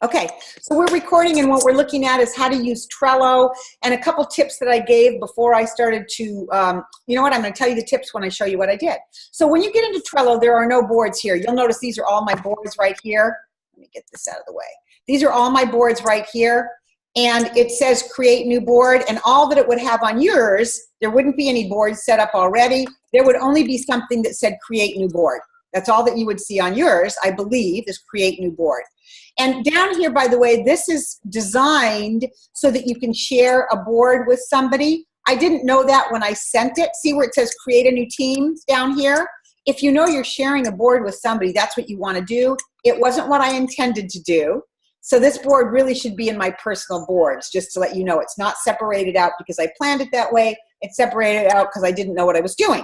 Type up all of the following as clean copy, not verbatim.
Okay, so we're recording, and what we're looking at is how to use Trello and a couple tips that I gave before I started to, you know what, I'm going to tell you the tips when I show you what I did. So when you get into Trello, there are no boards here. You'll notice these are all my boards right here. Let me get this out of the way. These are all my boards right here, and it says create new board, and all that it would have on yours, there wouldn't be any boards set up already. There would only be something that said create new board. That's all that you would see on yours, I believe, is create new board. And down here, by the way, this is designed so that you can share a board with somebody. I didn't know that when I sent it. See where it says create a new team down here? If you know you're sharing a board with somebody, that's what you want to do. It wasn't what I intended to do. So this board really should be in my personal boards, just to let you know. It's not separated out because I planned it that way. It's separated out because I didn't know what I was doing.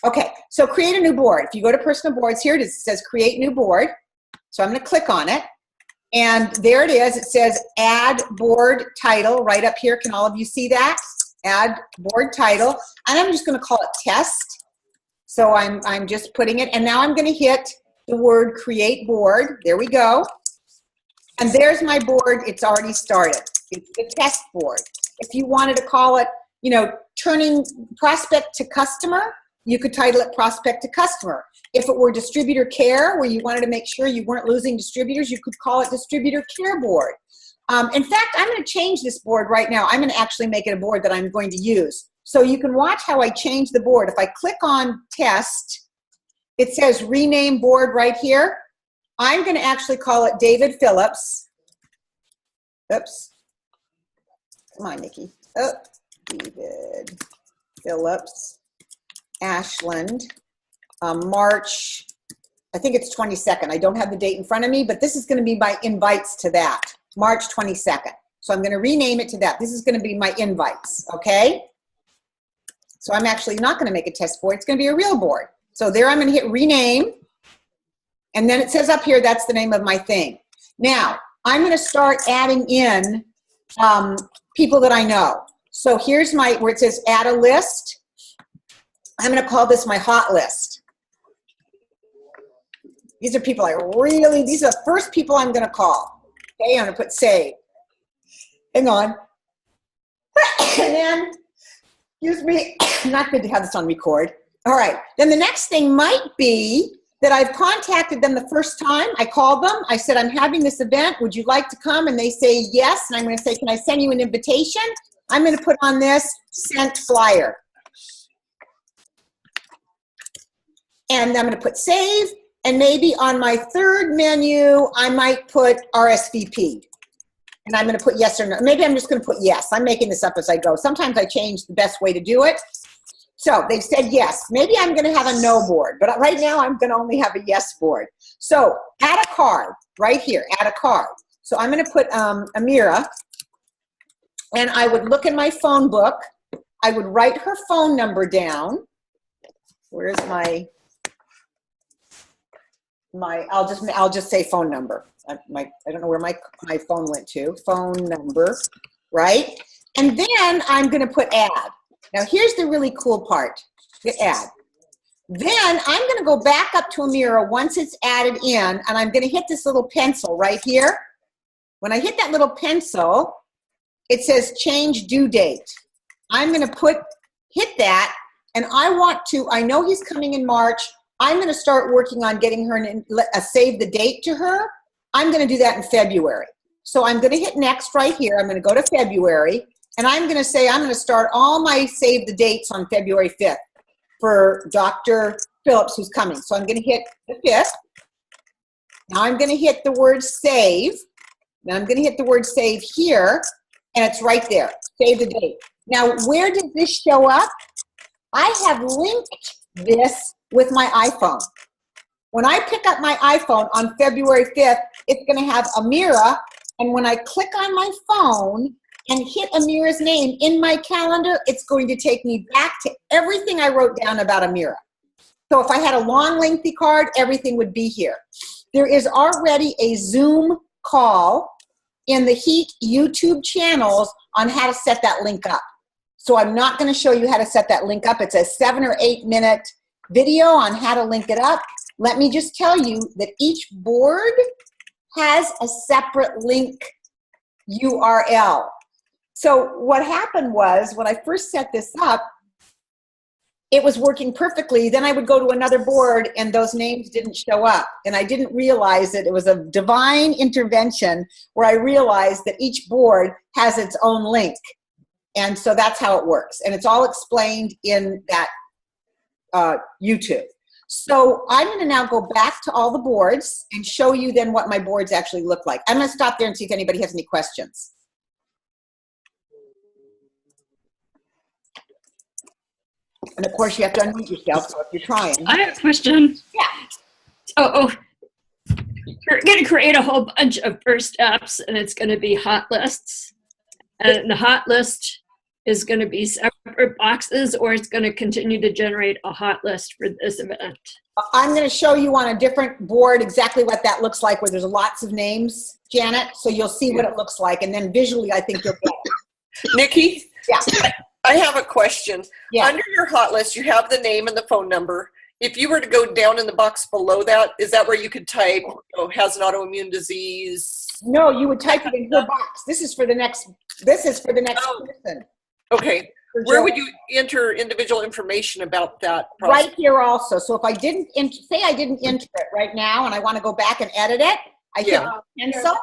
Okay, so create a new board. If you go to personal boards here, it says create new board. So I'm going to click on it. And there it is. It says add board title right up here. Can all of you see that? Add board title. And I'm just going to call it test. So I'm just putting it. And now I'm going to hit the word create board. There we go. And there's my board. It's already started. It's the test board. If you wanted to call it, you know, turning prospect to customer, you could title it prospect to customer. If it were distributor care, where you wanted to make sure you weren't losing distributors, you could call it distributor care board. In fact, I'm going to change this board right now. I'm going to actually make it a board that I'm going to use. So you can watch how I change the board. If I click on test, it says rename board right here. I'm going to actually call it David Phillips. Oops. Come on, Nikki. Oh, David Phillips. Ashland, March, I think it's 22nd. I don't have the date in front of me, but this is going to be my invites to that, March 22nd. So I'm going to rename it to that. This is going to be my invites, okay? So I'm actually not going to make a test board. It's going to be a real board. So there I'm going to hit rename, and then it says up here, that's the name of my thing. Now, I'm going to start adding in people that I know. So here's my, where it says add a list. I'm going to call this my hot list. These are people these are the first people I'm going to call. Okay, I'm going to put save. Hang on. And then, excuse me, not good to have this on record. All right, then the next thing might be that I've contacted them the first time. I called them. I said, I'm having this event. Would you like to come? And they say yes. And I'm going to say, can I send you an invitation? I'm going to put on this sent flyer. And I'm going to put save, and maybe on my third menu, I might put RSVP. And I'm going to put yes or no. Maybe I'm just going to put yes. I'm making this up as I go. Sometimes I change the best way to do it. So they've said yes. Maybe I'm going to have a no board, but right now I'm going to only have a yes board. So add a card right here, add a card. So I'm going to put Amira, and I would look in my phone book. I would write her phone number down. Where's my I'll just say phone number. I don't know where my phone went to. Phone number, right? And then I'm going to put add. Now here's the really cool part. Hit add. Then I'm going to go back up to Amira once it's added in, and I'm going to hit this little pencil right here. When I hit that little pencil, it says change due date. I'm going to hit that, and I know he's coming in March. I'm going to start working on getting her a save the date to her. I'm going to do that in February. So I'm going to hit next right here. I'm going to go to February, and I'm going to say I'm going to start all my save the dates on February 5th for Dr. Phillips, who's coming. So I'm going to hit the 5th. Now I'm going to hit the word save. Now I'm going to hit the word save here, and it's right there. Save the date. Now, where does this show up? I have linked this with my iPhone. When I pick up my iPhone on February 5th, it's going to have Amira, and when I click on my phone and hit Amira's name in my calendar, it's going to take me back to everything I wrote down about Amira. So if I had a long, lengthy card, everything would be here. There is already a Zoom call in the Heat YouTube channels on how to set that link up. So I'm not going to show you how to set that link up. It's a 7 or 8 minute video on how to link it up. Let me just tell you that each board has a separate link URL. So what happened was, when I first set this up, it was working perfectly. Then I would go to another board and those names didn't show up. And I didn't realize that it was a divine intervention where I realized that each board has its own link. And so that's how it works. And it's all explained in that YouTube. So I'm going to now go back to all the boards and show you then what my boards actually look like. I'm going to stop there and see if anybody has any questions. And of course, you have to unmute yourself, so if you're trying. I have a question. Yeah. Oh, we're going to create a whole bunch of first steps, and it's going to be hot lists. And the hot list is going to be separate boxes, or it's going to continue to generate a hot list for this event. I'm going to show you on a different board exactly what that looks like, where there's lots of names, Janet, so you'll see what it looks like. And then visually, I think you'll get it. Nikki? Yeah. I have a question. Yeah. Under your hot list, you have the name and the phone number. If you were to go down in the box below that, is that where you could type, has an autoimmune disease? No, you would type it in her box. This is for the next person. Okay. Where would you enter individual information about that process? Right here also. So if I didn't, say I didn't enter it right now and I want to go back and edit it, I hit pencil.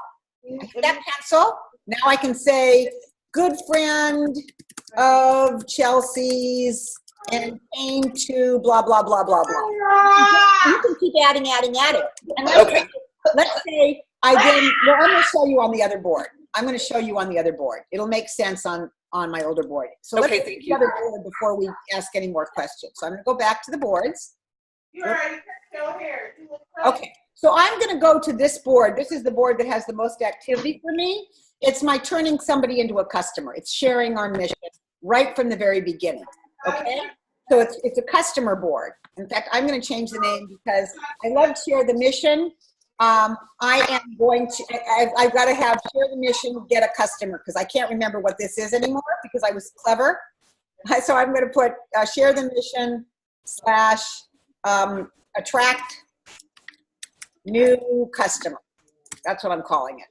I hit that pencil. Now I can say, good friend of Chelsea's and came to blah, blah, blah, blah, blah. You can keep adding. And let's say I then, well, I'm going to show you on the other board. It'll make sense on my older board. So let's thank do the you. other board before we ask any more questions. So I'm going to go back to the boards. You're already still here. Okay, so I'm going to go to this board. This is the board that has the most activity for me. It's my turning somebody into a customer. It's sharing our mission right from the very beginning. Okay, so it's a customer board. In fact, I'm going to change the name because I love share the mission. I am going to, I've got to have share the mission, get a customer, because I can't remember what this is anymore because I was clever. So I'm going to put share the mission / attract new customer. That's what I'm calling it.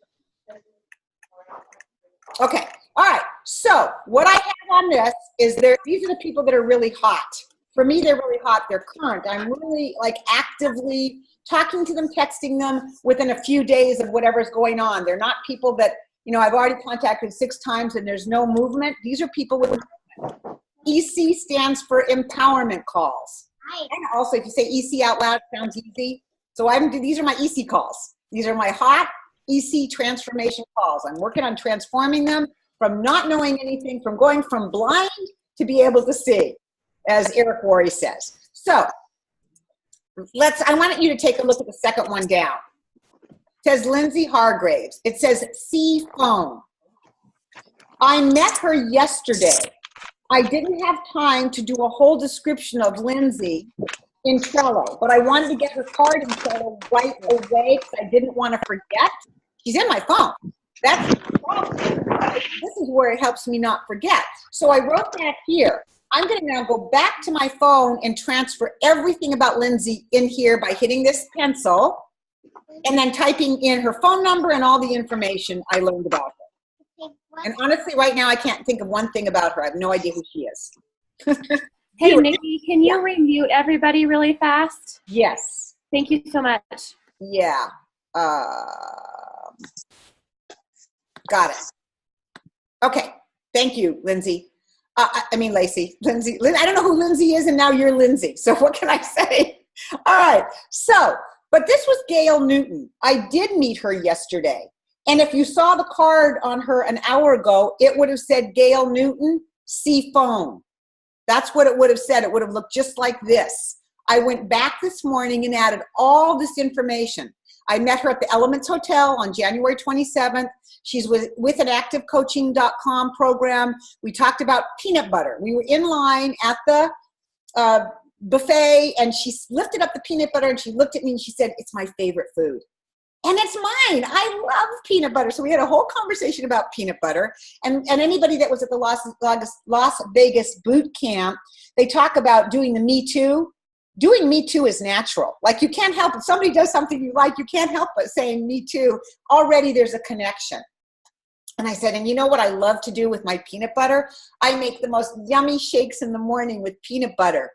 Okay. All right. So what I have on this is these are the people that are really hot. For me, they're really hot. They're current. I'm really like actively talking to them, texting them within a few days of whatever's going on. They're not people that, I've already contacted 6 times and there's no movement. These are people with movement. EC stands for empowerment calls. And also, if you say EC out loud, it sounds easy. So these are my EC calls. These are my hot EC transformation calls. I'm working on transforming them from not knowing anything, from going from blind to be able to see, as Eric Worre says. So I want you to take a look at the second one down. It says Lindsay Hargraves. It says C phone. I met her yesterday. I didn't have time to do a whole description of Lindsay in Trello, but I wanted to get her card in Trello right away because I didn't want to forget. She's in my phone. That's the problem. This is where it helps me not forget. So I wrote that here. I'm going to now go back to my phone and transfer everything about Lindsay in here by hitting this pencil and then typing in her phone number and all the information I learned about her. And honestly, right now, I can't think of one thing about her. I have no idea who she is. Hey, Nikki, can you remute everybody really fast? Yes. Thank you so much. Yeah. Got it. Okay. Thank you, Lindsay. Lacey. Lindsay. I don't know who Lindsay is, and now you're Lindsay. So what can I say? All right. So, but this was Gayle Newton. I did meet her yesterday. And if you saw the card on her an hour ago, it would have said Gayle Newton, C phone. That's what it would have said. It would have looked just like this. I went back this morning and added all this information. I met her at the Elements Hotel on January 27th. She's with an activecoaching.com program. We talked about peanut butter. We were in line at the buffet, and she lifted up the peanut butter, and she looked at me, and she said, "It's my favorite food." And it's mine. I love peanut butter. So we had a whole conversation about peanut butter. And anybody that was at the Las Vegas boot camp, they talk about doing the Me Too. doing me too is natural. Like you can't help it. Somebody does something you like, you can't help but saying me too. Already there's a connection. And I said, and you know what I love to do with my peanut butter? I make the most yummy shakes in the morning with peanut butter.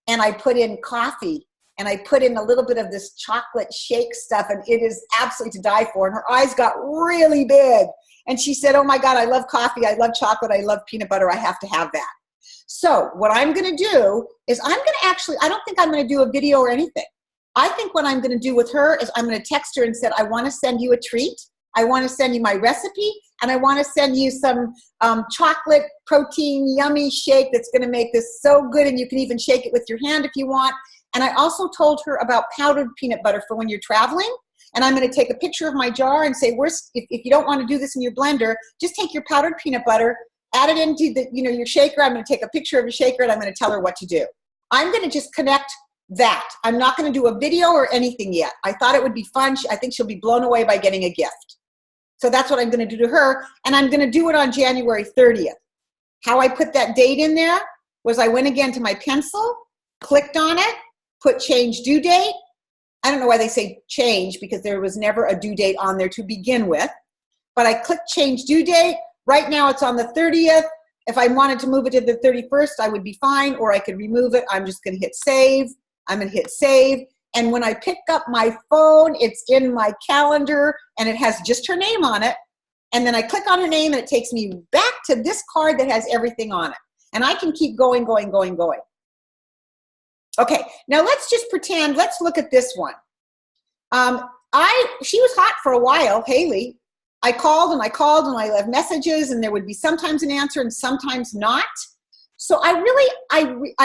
And I put in coffee and I put in a little bit of this chocolate shake stuff, and it is absolutely to die for. And her eyes got really big. And she said, oh my God, I love coffee, I love chocolate, I love peanut butter, I have to have that. So what I'm gonna do is I don't think I'm gonna do a video or anything. I think what I'm gonna do with her is I'm gonna text her and said, I wanna send you a treat. I wanna send you my recipe, and I wanna send you some chocolate protein yummy shake that's gonna make this so good, and you can even shake it with your hand if you want. And I also told her about powdered peanut butter for when you're traveling. And I'm going to take a picture of my jar and say, if you don't want to do this in your blender, just take your powdered peanut butter, add it into your shaker. I'm going to take a picture of a shaker, and I'm going to tell her what to do. I'm going to just connect that. I'm not going to do a video or anything yet. I thought it would be fun. I think she'll be blown away by getting a gift. So that's what I'm going to do to her. And I'm going to do it on January 30th. How I put that date in there was I went again to my pencil, clicked on it, put change due date. I don't know why they say change, because there was never a due date on there to begin with. But I clicked change due date. Right now it's on the 30th. If I wanted to move it to the 31st, I would be fine, or I could remove it. I'm just going to hit save. I'm going to hit save. And when I pick up my phone, it's in my calendar, and it has just her name on it. And then I click on her name, and it takes me back to this card that has everything on it. And I can keep going. Okay, now let's just pretend, let's look at this one. She was hot for a while, Haley. I called and I left messages, and there would be sometimes an answer and sometimes not. So I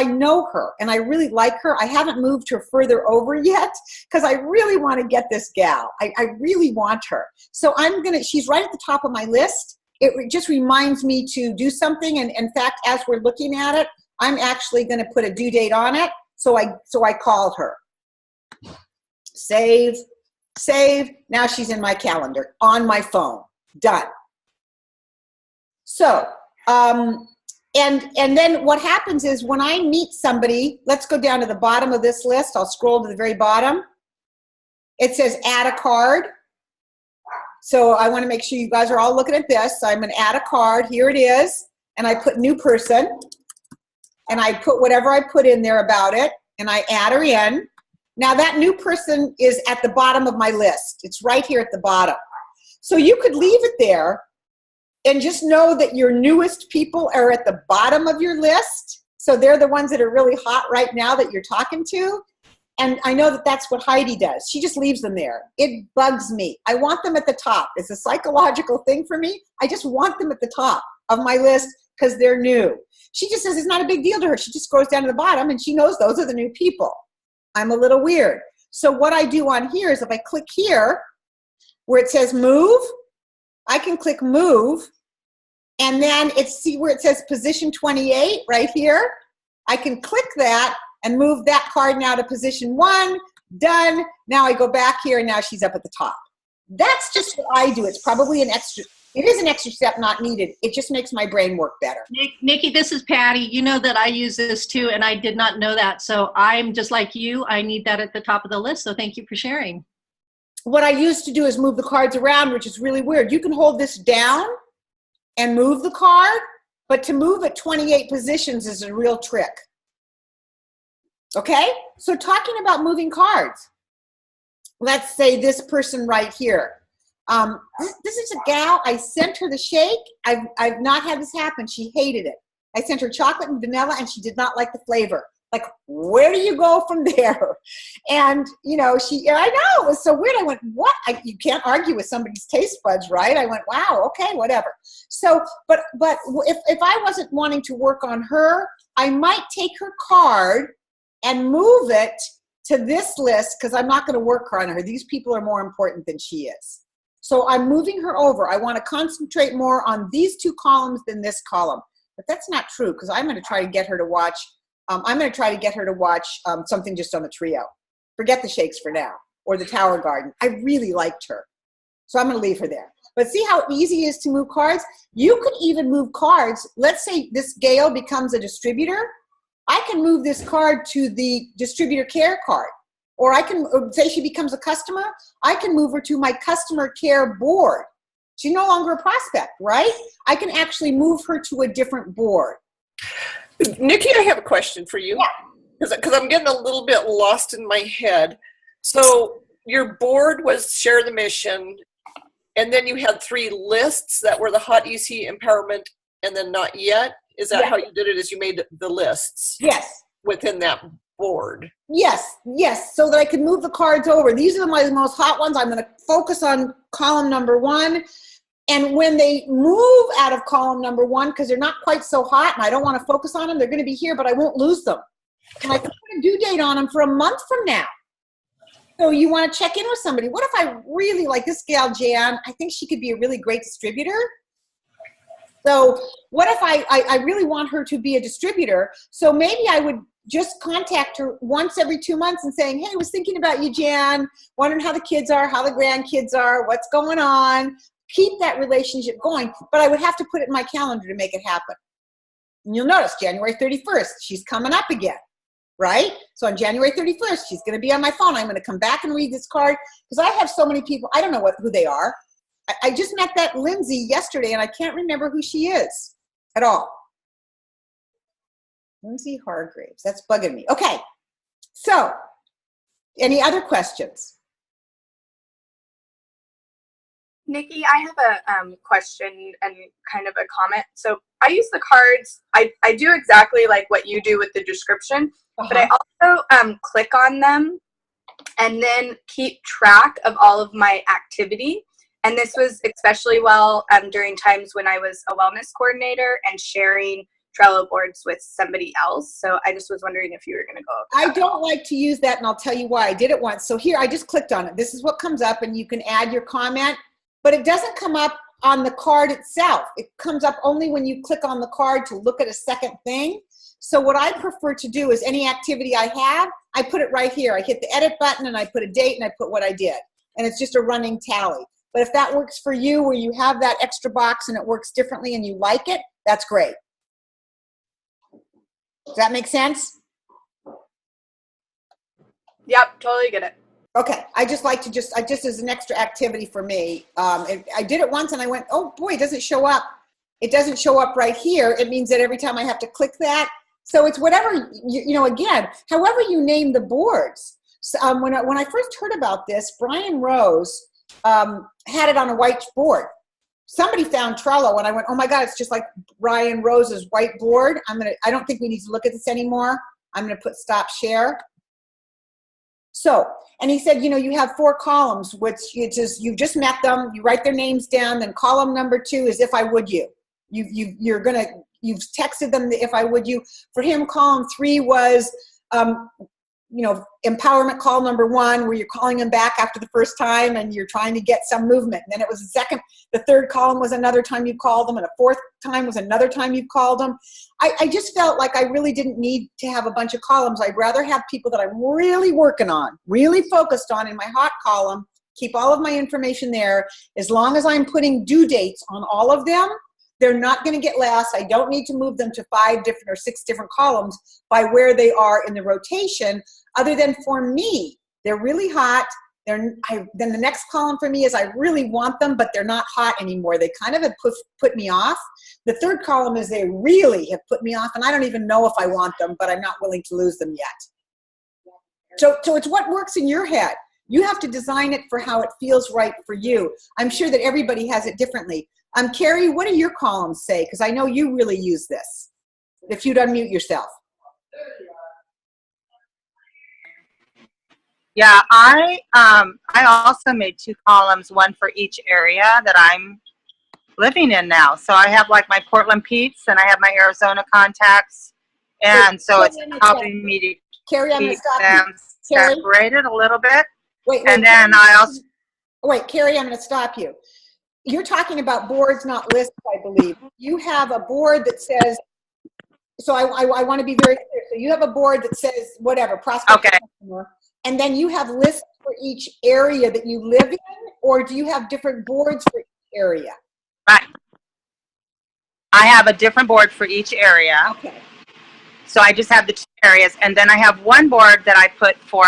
know her, and I really like her. I haven't moved her further over yet because I really want to get this gal. I really want her. So she's right at the top of my list. It just reminds me to do something. And in fact, as we're looking at it, I'm actually going to put a due date on it. So I called her. Save. Now she's in my calendar on my phone. Done. So, and then what happens is when I meet somebody, let's go down to the bottom of this list. I'll scroll to the very bottom. It says add a card. So I want to make sure you guys are all looking at this. So I'm going to add a card. Here it is. And I put new person. And I put whatever I put in there about it, and I add her in. Now that new person is at the bottom of my list. It's right here at the bottom. So you could leave it there and just know that your newest people are at the bottom of your list. So they're the ones that are really hot right now that you're talking to. And I know that that's what Heidi does. She just leaves them there. It bugs me. I want them at the top. It's a psychological thing for me. I just want them at the top of my list because they're new. She just says it's not a big deal to her. She just scrolls down to the bottom and she knows those are the new people. I'm a little weird. So what I do on here is if I click here where it says move, I can click move, and then see where it says position 28 right here. I can click that and move that card now to position 1. Done. Now I go back here and now she's up at the top. That's just what I do. It's probably it is an extra step not needed. It just makes my brain work better. Nikki, this is Patty. You know that I use this too, and I did not know that. So I'm just like you. I need that at the top of the list. So thank you for sharing. What I used to do is move the cards around, which is really weird. You can hold this down and move the card, but to move at 28 positions is a real trick. Okay? So talking about moving cards. Let's say this person right here. This is a gal. I sent her the shake. I've not had this happen. She hated it. I sent her chocolate and vanilla, and she did not like the flavor. Like, where do you go from there? And, I know, it was so weird. I went, what? You can't argue with somebody's taste buds, right? I went, wow, okay, whatever. So, but if I wasn't wanting to work on her, I might take her card and move it to this list because I'm not going to work on her. These people are more important than she is. So I'm moving her over. I want to concentrate more on these two columns than this column. But that's not true because I'm going to try to get her to watch something just on the trio. Forget the shakes for now, or the Tower Garden. I really liked her. So I'm going to leave her there. But see how easy it is to move cards? You could even move cards. Let's say this Gayle becomes a distributor. I can move this card to the distributor care card. Or I can, say she becomes a customer, I can move her to my customer care board. She's no longer a prospect, right? I can actually move her to a different board. Nikki, I have a question for you. Because I'm getting a little bit lost in my head. So your board was Share the Mission, and then you had 3 lists that were the Hot EC Empowerment and then Not Yet. Is that how you did it, is you made the lists? Yes. Within that board? Yes, so that I could move the cards over. These are my most hot ones. I'm going to focus on column number 1. And when they move out of column number 1, because they're not quite so hot and I don't want to focus on them, they're going to be here, but I won't lose them. And I can put a due date on them for a month from now. So you want to check in with somebody. What if I really like this gal, Jan? I think she could be a really great distributor. So what if I really want her to be a distributor? So maybe I would just contact her once every 2 months and saying, hey, I was thinking about you, Jan, wondering how the kids are, how the grandkids are, what's going on. Keep that relationship going, but I would have to put it in my calendar to make it happen. And you'll notice January 31st, she's coming up again, right? So on January 31st, she's going to be on my phone. I'm going to come back and read this card because I have so many people. I don't know who they are. I just met that Lindsay yesterday and I can't remember who she is at all. Lindsay Hargraves. That's bugging me. Okay. So, any other questions? Nikki, I have a question and kind of a comment. So I use the cards. I do exactly like what you do with the description, but I also click on them and then keep track of all of my activity. And this was especially well during times when I was a wellness coordinator and sharing Trello boards with somebody else. So I just was wondering if you were going to go over that. I don't like to use that, and I'll tell you why. I did it once. So here, I just clicked on it. This is what comes up, and you can add your comment, but it doesn't come up on the card itself. It comes up only when you click on the card to look at a second thing. So what I prefer to do is any activity I have, I put it right here. I hit the edit button, and I put a date, and I put what I did. And it's just a running tally. But if that works for you, where you have that extra box and it works differently and you like it, that's great. Does that make sense? Yep, totally get it. Okay, I just like to just as an extra activity for me. I did it once and I went, oh boy, it doesn't show up. It doesn't show up right here. It means that every time I have to click that. So it's whatever, again, however you name the boards. So, when I first heard about this, Brian Rose had it on a white board. Somebody found Trello and I went, oh my God, it's just like Brian Rose's whiteboard. I don't think we need to look at this anymore. I'm going to put stop share. So, and he said, you have 4 columns, which you've just met them. You write their names down. Then column number 2 is if I would you. You've texted them the if I would you. For him, column 3 was, empowerment call number 1, where you're calling them back after the first time and you're trying to get some movement. And then it was the third column was another time you called them, and a fourth time was another time you called them. I just felt like I really didn't need to have a bunch of columns. I'd rather have people that I'm really working on, really focused on in my hot column, keep all of my information there. As long as I'm putting due dates on all of them, they're not going to get lost. I don't need to move them to 5 different or 6 different columns by where they are in the rotation, other than for me, they're really hot. Then the next column for me is I really want them, but they're not hot anymore. They kind of have put me off. The third column is they really have put me off, and I don't even know if I want them, but I'm not willing to lose them yet. So it's what works in your head. You have to design it for how it feels right for you. I'm sure that everybody has it differently. Carrie, what do your columns say? Because I know you really use this. If you'd unmute yourself. Yeah, I also made 2 columns, one for each area that I'm living in now. So I have like my Portland Peeps and I have my Arizona contacts. And so it's helping me to Carrie, I'm keep stop them you. separated a little bit. Wait, and then I also... Wait, Carrie, I'm going to stop you. You're talking about boards, not lists, I believe. You have a board that says, so I want to be very clear. So you have a board that says whatever, prospect, okay, customer, and then you have lists for each area that you live in, or do you have different boards for each area? Right. I have a different board for each area. Okay. So I just have the 2 areas, and then I have one board that I put for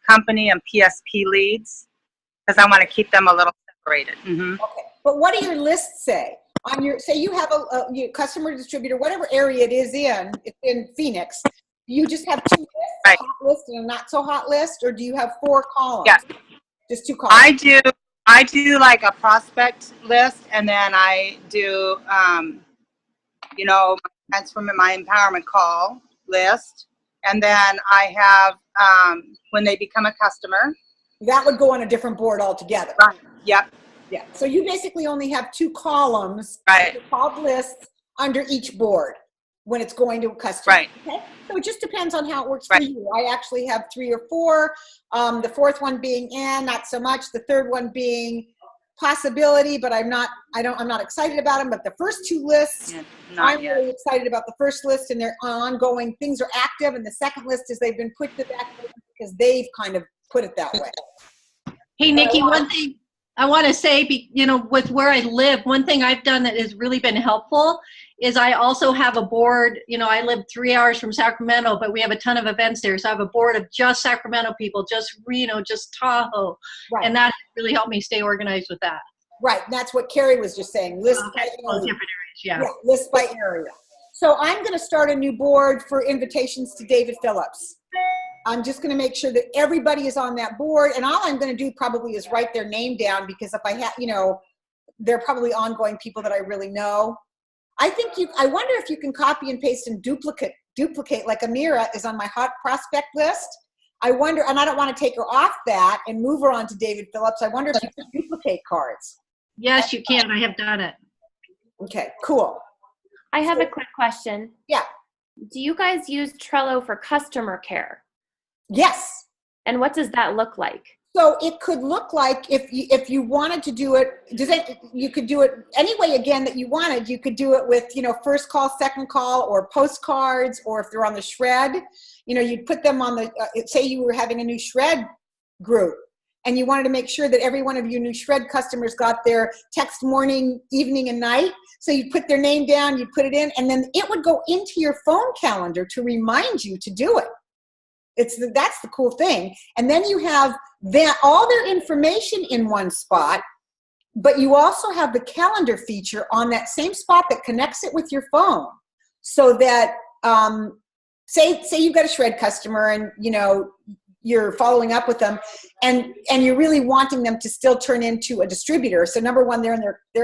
company and PSP leads because I want to keep them a little separated. Okay, but what do your lists say? On your, say you have a customer, distributor, whatever area it is in, it's in Phoenix. Do you just have 2 lists, Right. a hot list and a not so hot list, or do you have 4 columns? Yes. Just 2 columns. I do like a prospect list, and then I do, you know, my empowerment call list, and then I have when they become a customer. That would go on a different board altogether. Right. Yep. Yeah. So you basically only have 2 columns, Right. called lists under each board when it's going to a customer. Right. Okay. So it just depends on how it works Right. for you. I actually have 3 or 4. The 4th one being not so much. The 3rd one being possibility, but I'm not excited about them. But the first 2 lists, Yeah, I'm really excited about the first list, and they're ongoing. Things are active, and the second list is they've been put to that because they've kind of put it that way. Hey, Nikki, one thing I want to say, you know, with where I live, one thing I've done that has really been helpful is I also have a board. You know, I live 3 hours from Sacramento, but we have a ton of events there. So I have a board of just Sacramento people, just Reno, just Tahoe. Right. And that really helped me stay organized with that. Right. And that's what Carrie was just saying. List by All area. different areas, yeah. Yeah, list by area. So I'm going to start a new board for invitations to David Phillips. I'm just going to make sure that everybody is on that board. And all I'm going to do probably is write their name down, because if I have, you know, they're probably ongoing people that I really know. I wonder if you can copy and paste and duplicate like Amira is on my hot prospect list. I wonder, and I don't want to take her off that and move her on to David Phillips. I wonder if you can duplicate cards. Yes, you can. I have done it. Okay, cool. I have a quick question. Yeah. Do you guys use Trello for customer care? Yes. And what does that look like? So it could look like if you wanted to do it, you could do it any way again that you wanted. You could do it with, you know, first call, second call, or postcards, or if they're on the shred, you know, you'd put them on the, say you were having a new shred group and you wanted to make sure that every one of your new shred customers got their text morning, evening, and night. So you'd put their name down, you'd put it in, and then it would go into your phone calendar to remind you to do it. That's the cool thing. And then you have all their information in one spot, but you also have the calendar feature on that same spot that connects it with your phone. So that, say you've got a shred customer and, you know, you're following up with them and you're really wanting them to still turn into a distributor. So number one, they're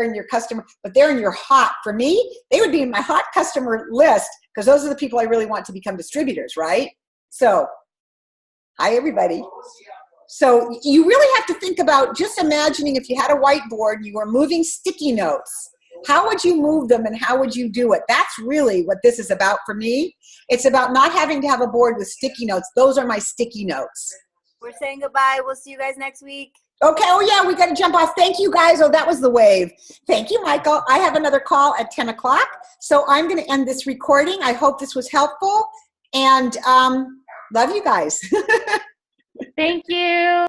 in your customer, but they're in your hot. For me, they would be in my hot customer list because those are the people I really want to become distributors, right? So, hi everybody. So you really have to think about just imagining if you had a whiteboard and you were moving sticky notes, how would you move them and how would you do it? That's really what this is about for me. It's about not having to have a board with sticky notes. Those are my sticky notes. We're saying goodbye. We'll see you guys next week. Okay. Oh yeah, we got to jump off. Thank you guys. Oh, that was the wave. Thank you, Michael. I have another call at 10 o'clock. So I'm going to end this recording. I hope this was helpful and love you guys. Thank you.